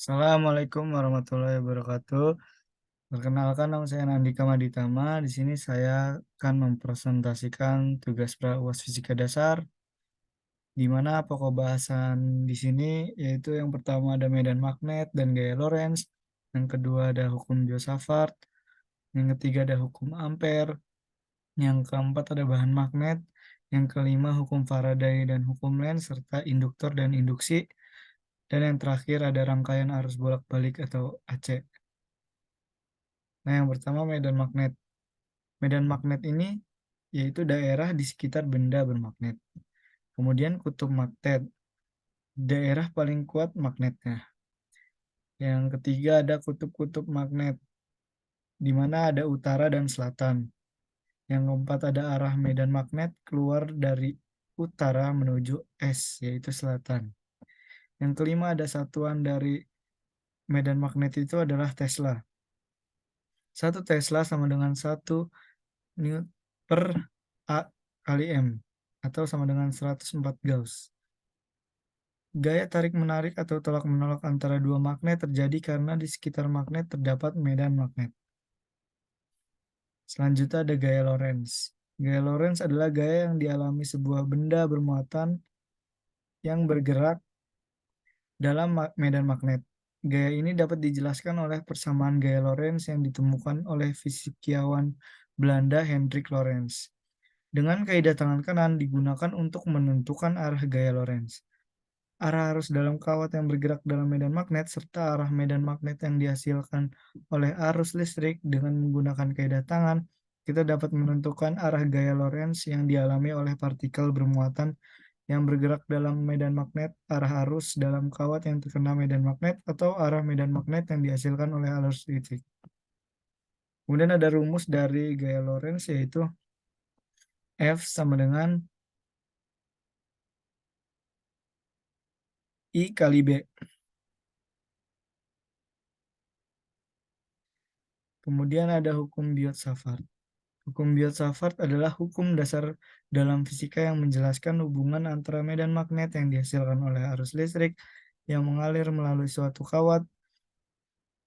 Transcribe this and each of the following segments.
Assalamualaikum warahmatullahi wabarakatuh. Perkenalkan nama saya Nandika Maditama. Di sini saya akan mempresentasikan tugas pra-UAS Fisika Dasar, di mana pokok bahasan di sini yaitu yang pertama ada medan magnet dan gaya Lorentz, yang kedua ada hukum Biot-Savart, yang ketiga ada hukum Ampere, yang keempat ada bahan magnet, yang kelima hukum Faraday dan hukum Lenz serta induktor dan induksi, dan yang terakhir ada rangkaian arus bolak-balik atau AC. Nah, yang pertama medan magnet. Medan magnet ini yaitu daerah di sekitar benda bermagnet. Kemudian kutub magnet, daerah paling kuat magnetnya. Yang ketiga ada kutub-kutub magnet, di mana ada utara dan selatan. Yang keempat ada arah medan magnet keluar dari utara menuju S, yaitu selatan. Yang kelima ada satuan dari medan magnet itu adalah Tesla. 1 Tesla sama dengan 1 Newton per A kali M, atau sama dengan 104 Gauss. Gaya tarik-menarik atau tolak-menolak antara dua magnet terjadi karena di sekitar magnet terdapat medan magnet. Selanjutnya ada gaya Lorentz. Gaya Lorentz adalah gaya yang dialami sebuah benda bermuatan yang bergerak dalam medan magnet. Gaya ini dapat dijelaskan oleh persamaan gaya Lorentz yang ditemukan oleh fisikiawan Belanda Hendrik Lorentz. Dengan kaidah tangan kanan digunakan untuk menentukan arah gaya Lorentz, arah arus dalam kawat yang bergerak dalam medan magnet, serta arah medan magnet yang dihasilkan oleh arus listrik. Dengan menggunakan kaidah tangan, kita dapat menentukan arah gaya Lorentz yang dialami oleh partikel bermuatan yang bergerak dalam medan magnet, arah arus dalam kawat yang terkena medan magnet, atau arah medan magnet yang dihasilkan oleh arus listrik. Kemudian ada rumus dari gaya Lorentz, yaitu F sama dengan I kali B. Kemudian ada hukum Biot-Savart. Hukum Biot-Savart adalah hukum dasar dalam fisika yang menjelaskan hubungan antara medan magnet yang dihasilkan oleh arus listrik yang mengalir melalui suatu kawat.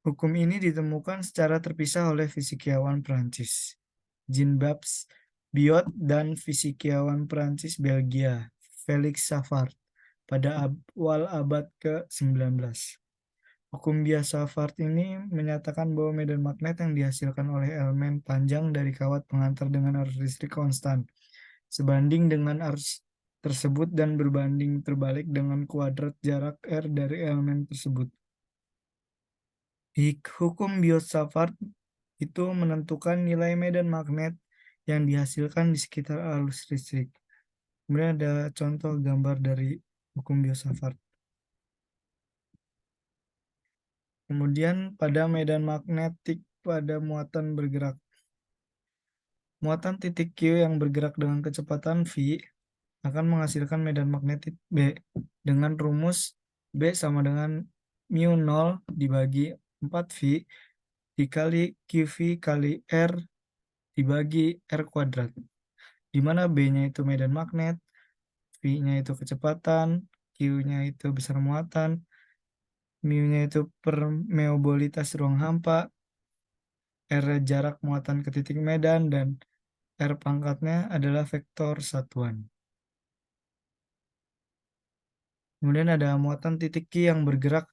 Hukum ini ditemukan secara terpisah oleh fisikiawan Prancis Jean-Baptiste Biot dan fisikiawan Prancis Belgia Felix Savart pada awal abad ke-19. Hukum Biot-Savart ini menyatakan bahwa medan magnet yang dihasilkan oleh elemen panjang dari kawat pengantar dengan arus listrik konstan, sebanding dengan arus tersebut dan berbanding terbalik dengan kuadrat jarak R dari elemen tersebut. Hukum Biot-Savart itu menentukan nilai medan magnet yang dihasilkan di sekitar arus listrik. Kemudian ada contoh gambar dari hukum Biot-Savart. Kemudian pada medan magnetik pada muatan bergerak. Muatan titik Q yang bergerak dengan kecepatan V akan menghasilkan medan magnetik B dengan rumus B sama dengan mu 0 dibagi 4V dikali QV kali R dibagi R kuadrat, di mana B-nya itu medan magnet, V-nya itu kecepatan, Q-nya itu besar muatan, mu-nya itu permeabilitas ruang hampa, R jarak muatan ke titik medan, dan R pangkatnya adalah vektor satuan. Kemudian ada muatan titik Q yang bergerak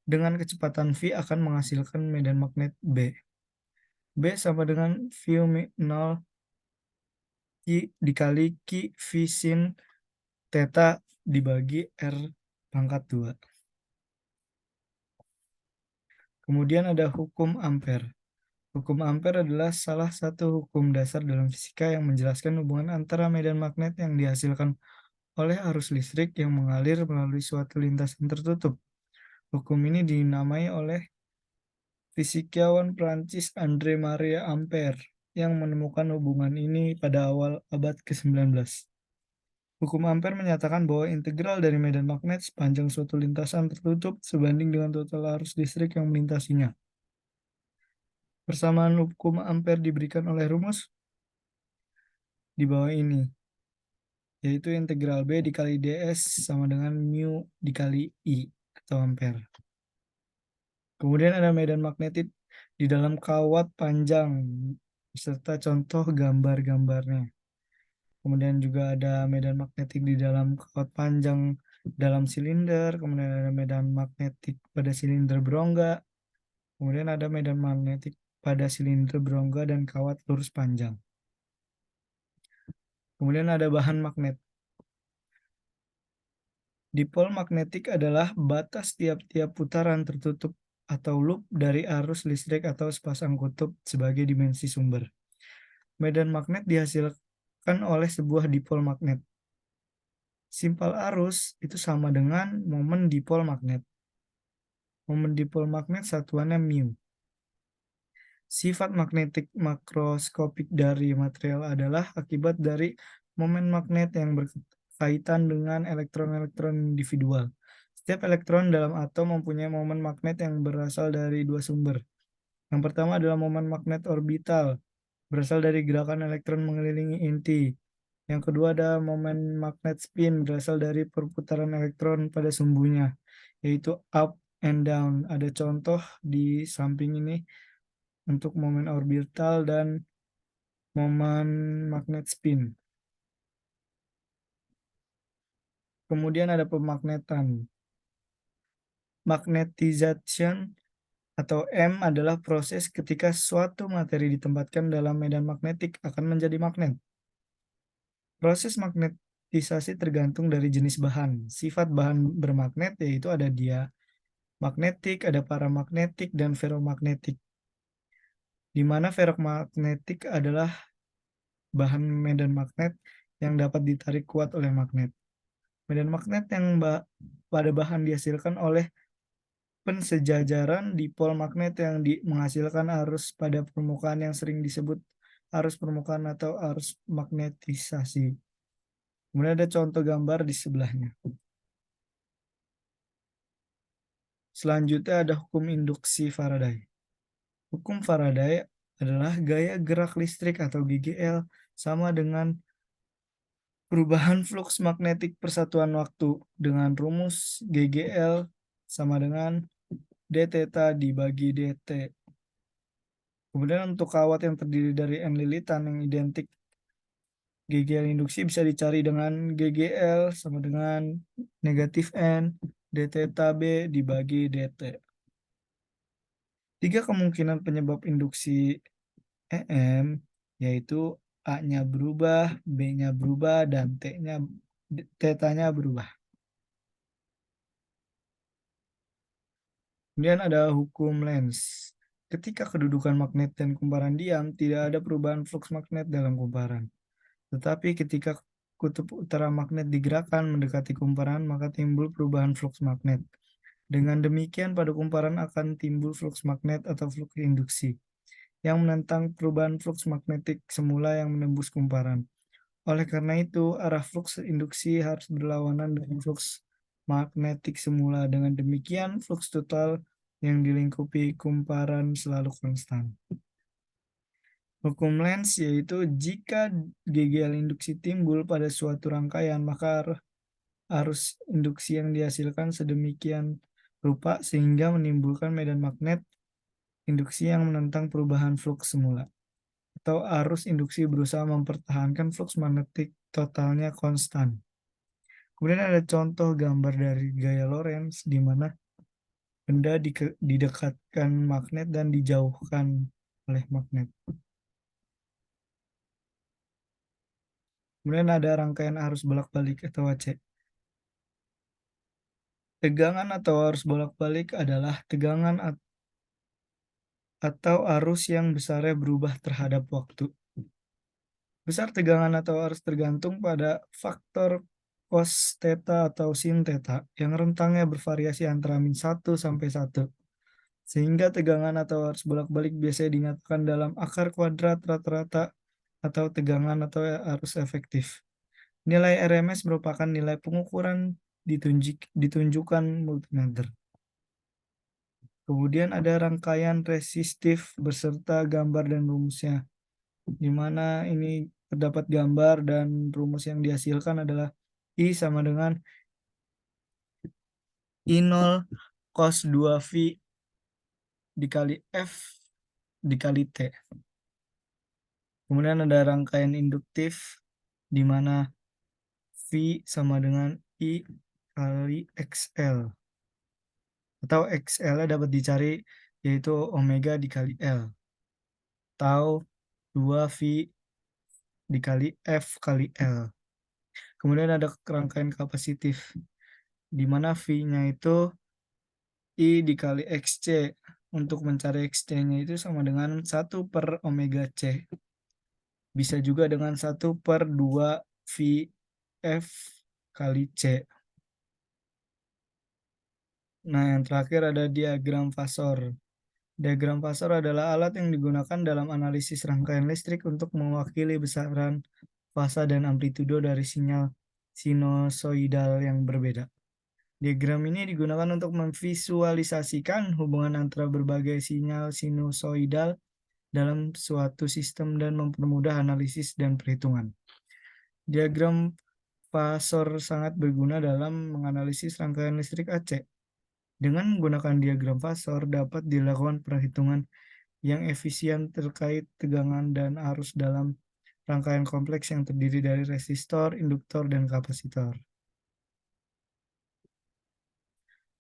dengan kecepatan V akan menghasilkan medan magnet B. B sama dengan V 0 Q dikali Q V sin theta dibagi R pangkat 2. Kemudian ada hukum Ampere. Hukum Ampere adalah salah satu hukum dasar dalam fisika yang menjelaskan hubungan antara medan magnet yang dihasilkan oleh arus listrik yang mengalir melalui suatu lintasan tertutup. Hukum ini dinamai oleh fisikawan Prancis André Marie Ampère yang menemukan hubungan ini pada awal abad ke-19. Hukum Ampère menyatakan bahwa integral dari medan magnet sepanjang suatu lintasan tertutup sebanding dengan total arus listrik yang melintasinya. Persamaan hukum Ampère diberikan oleh rumus di bawah ini, yaitu integral B dikali ds sama dengan mu dikali I atau ampere. Kemudian ada medan magnetik di dalam kawat panjang beserta contoh gambar-gambarnya. Kemudian juga ada medan magnetik di dalam kawat panjang dalam silinder, kemudian ada medan magnetik pada silinder berongga, kemudian ada medan magnetik pada silinder berongga dan kawat lurus panjang. Kemudian ada bahan magnet. Dipol magnetik adalah batas tiap-tiap putaran tertutup atau loop dari arus listrik atau sepasang kutub sebagai dimensi sumber. Medan magnet dihasilkan oleh sebuah dipol magnet. Simpel arus itu sama dengan momen dipol magnet. Momen dipol magnet satuannya mu. Sifat magnetik makroskopik dari material adalah akibat dari momen magnet yang berkaitan dengan elektron-elektron individual. Setiap elektron dalam atom mempunyai momen magnet yang berasal dari dua sumber. Yang pertama adalah momen magnet orbital, berasal dari gerakan elektron mengelilingi inti. Yang kedua ada momen magnet spin, berasal dari perputaran elektron pada sumbunya, yaitu up and down. Ada contoh di samping ini untuk momen orbital dan momen magnet spin. Kemudian ada pemagnetan. Magnetization atau M adalah proses ketika suatu materi ditempatkan dalam medan magnetik akan menjadi magnet. Proses magnetisasi tergantung dari jenis bahan. Sifat bahan bermagnet yaitu ada diamagnetik, ada paramagnetik, dan ferromagnetik. Di mana ferromagnetik adalah bahan medan magnet yang dapat ditarik kuat oleh magnet. Medan magnet yang pada bahan dihasilkan oleh pensejajaran dipol magnet yang menghasilkan arus pada permukaan yang sering disebut arus permukaan atau arus magnetisasi. Kemudian ada contoh gambar di sebelahnya. Selanjutnya ada hukum induksi Faraday. Hukum Faraday adalah gaya gerak listrik atau GGL sama dengan perubahan fluks magnetik persatuan waktu dengan rumus GGL sama dengan d theta dibagi dt. Kemudian untuk kawat yang terdiri dari N lilitan yang identik GGL induksi bisa dicari dengan GGL sama dengan negatif N d theta B dibagi dt. Tiga kemungkinan penyebab induksi EM yaitu A-nya berubah, B-nya berubah, dan T-nya berubah. Kemudian ada hukum Lenz. Ketika kedudukan magnet dan kumparan diam, tidak ada perubahan flux magnet dalam kumparan. Tetapi ketika kutub utara magnet digerakkan mendekati kumparan, maka timbul perubahan flux magnet. Dengan demikian, pada kumparan akan timbul flux magnet atau flux induksi yang menentang perubahan flux magnetik semula yang menembus kumparan. Oleh karena itu, arah flux induksi harus berlawanan dengan flux magnetik semula. Dengan demikian, flux total yang dilingkupi kumparan selalu konstan. Hukum Lenz yaitu jika GGL induksi timbul pada suatu rangkaian, maka arus induksi yang dihasilkan sedemikian rupa sehingga menimbulkan medan magnet induksi yang menentang perubahan flux semula. Atau arus induksi berusaha mempertahankan flux magnetik totalnya konstan. Kemudian ada contoh gambar dari gaya Lorentz di mana benda didekatkan magnet dan dijauhkan oleh magnet. Kemudian ada rangkaian arus bolak-balik atau AC. Tegangan atau arus bolak-balik adalah tegangan atau arus yang besarnya berubah terhadap waktu. Besar tegangan atau arus tergantung pada faktor cos theta atau sin theta yang rentangnya bervariasi antara min 1 sampai 1. Sehingga tegangan atau arus bolak-balik biasanya dinyatakan dalam akar kuadrat rata-rata atau tegangan atau arus efektif. Nilai RMS merupakan nilai pengukuran ditunjukkan multimeter. Kemudian ada rangkaian resistif beserta gambar dan rumusnya, di mana ini terdapat gambar dan rumus yang dihasilkan adalah I sama dengan I0 cos 2V dikali F dikali T. Kemudian ada rangkaian induktif di mana V sama dengan I kali XL. Atau XL dapat dicari yaitu omega dikali L. Atau 2V dikali F kali L. Kemudian ada rangkaian kapasitif, di mana V-nya itu I dikali XC. Untuk mencari XC-nya itu sama dengan 1 per omega C. Bisa juga dengan 1 per 2 V F kali C. Nah, yang terakhir ada diagram fasor. Diagram fasor adalah alat yang digunakan dalam analisis rangkaian listrik untuk mewakili besaran fasa dan amplitudo dari sinyal sinusoidal yang berbeda. Diagram ini digunakan untuk memvisualisasikan hubungan antara berbagai sinyal sinusoidal dalam suatu sistem dan mempermudah analisis dan perhitungan. Diagram fasor sangat berguna dalam menganalisis rangkaian listrik AC. Dengan menggunakan diagram fasor dapat dilakukan perhitungan yang efisien terkait tegangan dan arus dalam rangkaian kompleks yang terdiri dari resistor, induktor, dan kapasitor.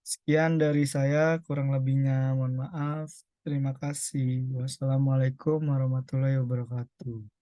Sekian dari saya, kurang lebihnya mohon maaf. Terima kasih. Wassalamualaikum warahmatullahi wabarakatuh.